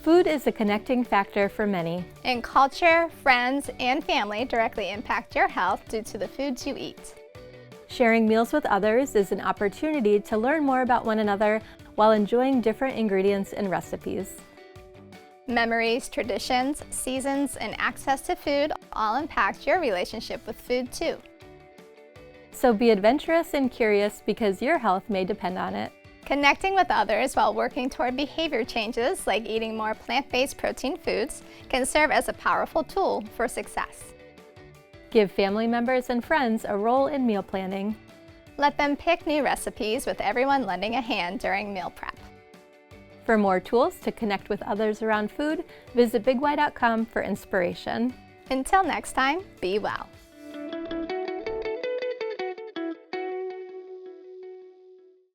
Food is a connecting factor for many. And culture, friends, and family directly impact your health due to the foods you eat. Sharing meals with others is an opportunity to learn more about one another while enjoying different ingredients and recipes. Memories, traditions, seasons, and access to food all impact your relationship with food too. So be adventurous and curious because your health may depend on it. Connecting with others while working toward behavior changes like eating more plant-based protein foods can serve as a powerful tool for success. Give family members and friends a role in meal planning. Let them pick new recipes with everyone lending a hand during meal prep. For more tools to connect with others around food, visit bigwhy.com for inspiration. Until next time, be well.